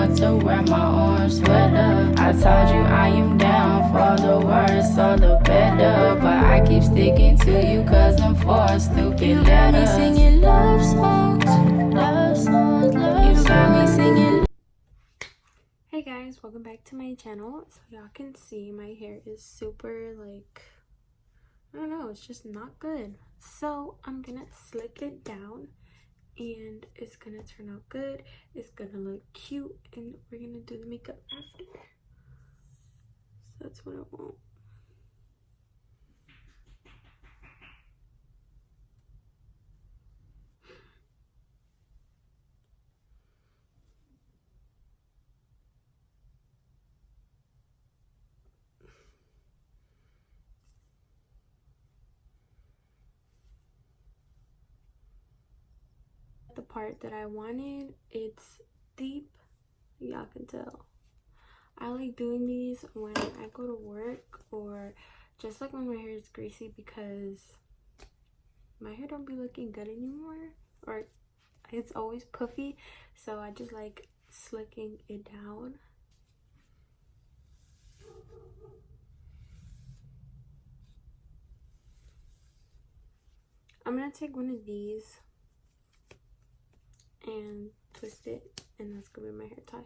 want to wear my orange sweater. I told you I am down for the worse or the better, but I keep sticking to you cause I'm for stupid letters. You singing love songs, love songs, love songs. You saw me singing. Hey guys, welcome back to my channel. So y'all can see my hair is super like, I don't know, it's just not good. So I'm gonna slick it down and it's gonna turn out good. It's gonna look cute and we're gonna do the makeup after. So that's what I want. The part that I wanted, it's deep, y'all can tell. I like doing these when I go to work or just like when my hair is greasy because my hair don't be looking good anymore, or it's always puffy, so I just like slicking it down. I'm gonna take one of these and twist it, and that's gonna be my hair tie.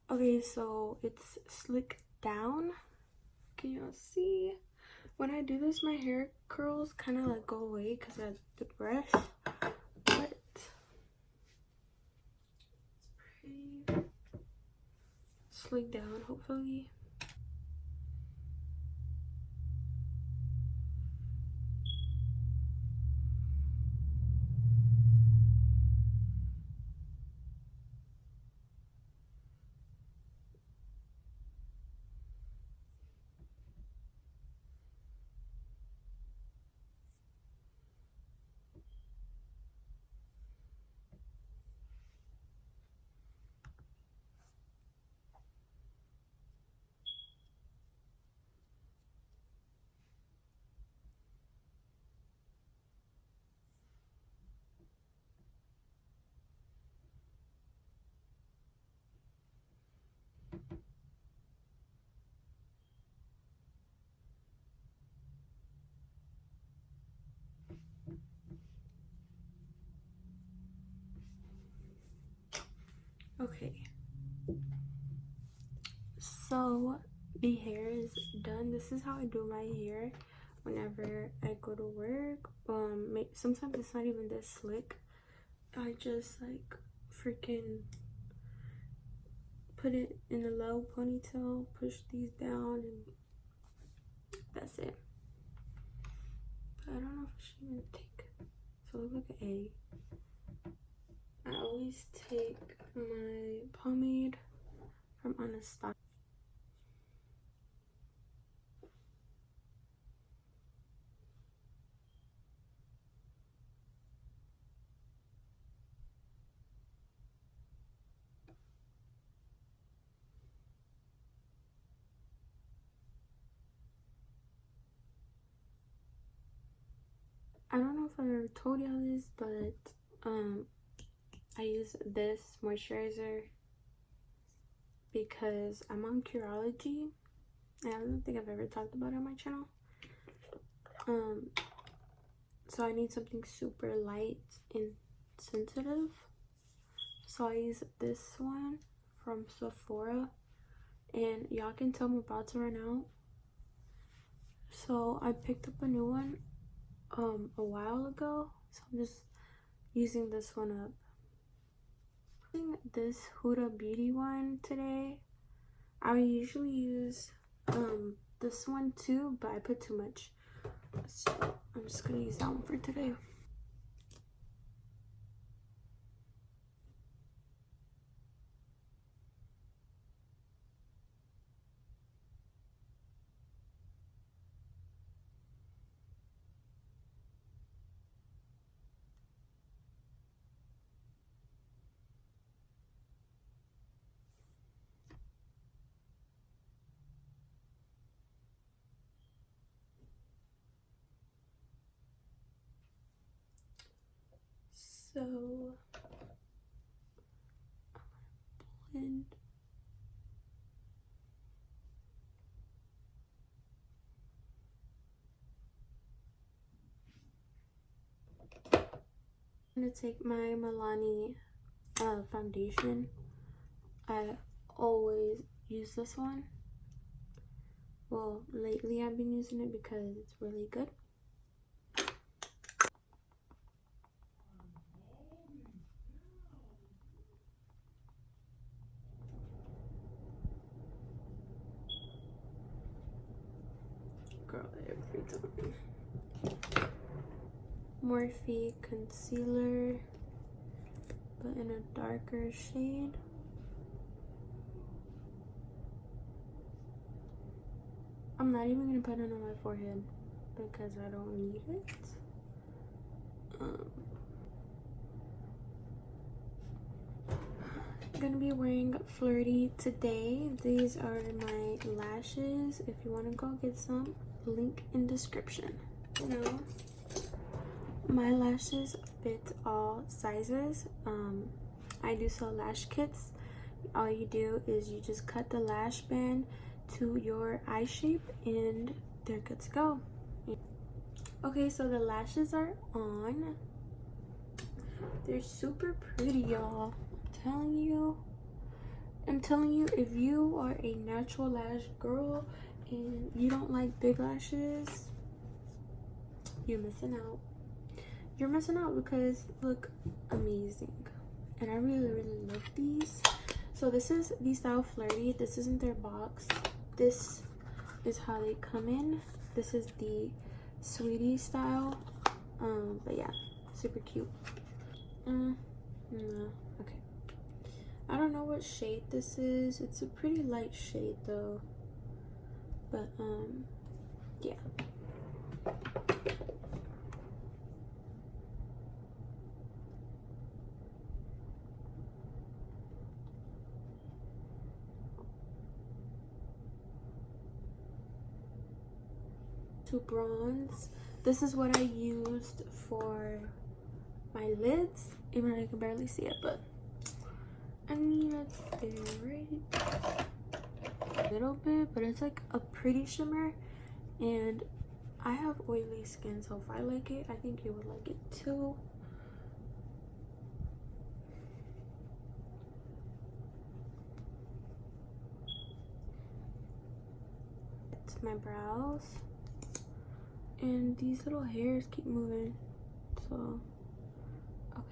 Okay, so it's slicked down. Can y'all see? When I do this, my hair curls kind of like go away because I have the brush, but it's pretty slicked down, hopefully. Okay, so the hair is done. This is how I do my hair whenever I go to work. Sometimes it's not even this slick. I just like freaking put it in a low ponytail, push these down, and that's it. But I don't know if I should even take, so it looks like an A. I always take my pomade from Anastasia. I don't know if I ever told y'all this, but I use this moisturizer because I'm on Curology, and I don't think I've ever talked about it on my channel. So I need something super light and sensitive. So I use this one from Sephora, and y'all can tell I'm about to run out. So I picked up a new one a while ago, so I'm just using this one up. I'm using this Huda Beauty one today. I usually use this one too, but I put too much, so I'm just gonna use that one for today. So end. I'm gonna take my Milani foundation. I always use this one. Well, lately I've been using it because it's really good. Girl, every time. Morphe concealer, but in a darker shade. I'm not even gonna put it on my forehead because I don't need it. I'm gonna be wearing Flirty today. These are my lashes. If you want to go get some, link in description. You know, my lashes fit all sizes. I do sell lash kits. All you do is you just cut the lash band to your eye shape and they're good to go. Okay, so the lashes are on. They're super pretty, y'all. I'm telling you, if you are a natural lash girl and you don't like big lashes, you're missing out. You're missing out because they look amazing. And I really love these. So this is the style Flirty. This isn't their box. This is how they come in. This is the Sweetie style. But yeah, super cute. No, okay. I don't know what shade this is. It's a pretty light shade though. But yeah. To bronze. This is what I used for my lids, even though I can barely see it, but I mean it's there, right? A little bit, but it's like a pretty shimmer, and I have oily skin, so if I like it, I think you would like it too. It's my brows. And these little hairs keep moving, so okay.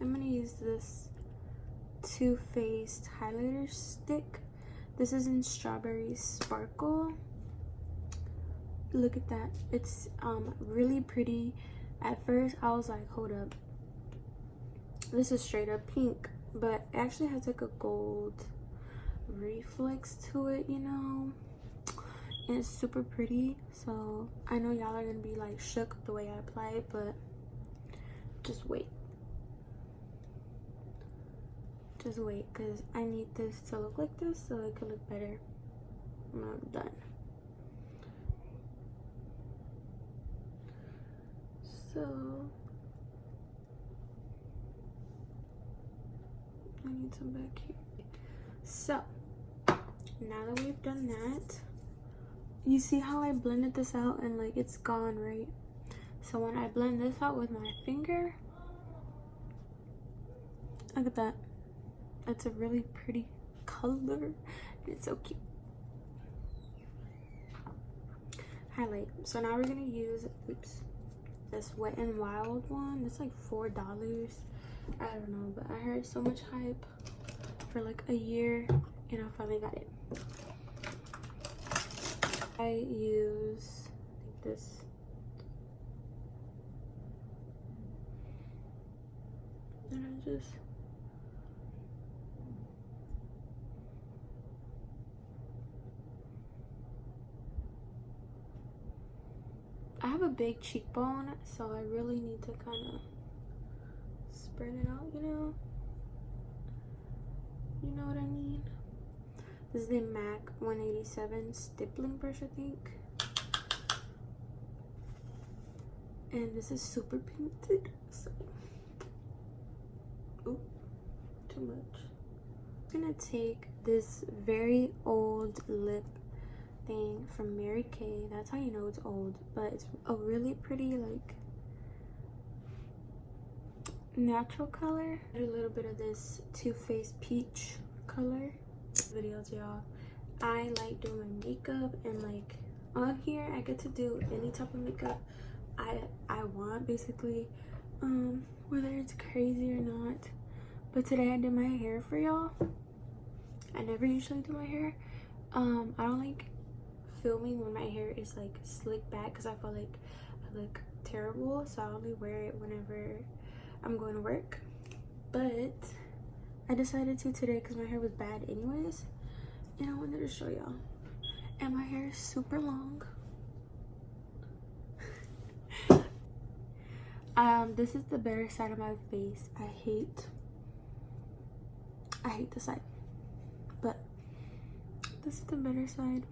I'm gonna use this Too Faced highlighter stick. This is in Strawberry Sparkle. Look at that. It's really pretty. At first I was like, hold up, this is straight up pink, but it actually has like a gold reflex to it, you know, and it's super pretty. So I know y'all are gonna be like shook the way I apply it, but just wait, because I need this to look like this so it could look better when I'm done. So I need some back here. So now that we've done that, you see how I blended this out and like it's gone, right? So when I blend this out with my finger, look at that. It's a really pretty color. It's so cute. Highlight. So now we're gonna use, oops, this Wet n Wild one. It's like $4. I don't know, but I heard so much hype for like a year and I finally got it. I use this and I have a big cheekbone, so I really need to kind of spread it out, you know? You know what I mean? This is the MAC 187 stippling brush, I think. And this is super painted, so Oop, too much. I'm gonna take this very old lip thing from Mary Kay. That's how you know it's old, but it's a really pretty like natural color. A little bit of this Too Faced peach color. Videos, y'all. I like doing my makeup, and like on here I get to do any type of makeup I want, basically, whether it's crazy or not. But today I did my hair for y'all. I never usually do my hair. I don't like filming when my hair is like slicked back because I feel like I look terrible, so I only wear it whenever I'm going to work. But I decided to today because my hair was bad anyways, and I wanted to show y'all. And my hair is super long. This is the better side of my face. I hate this side, but this is the better side.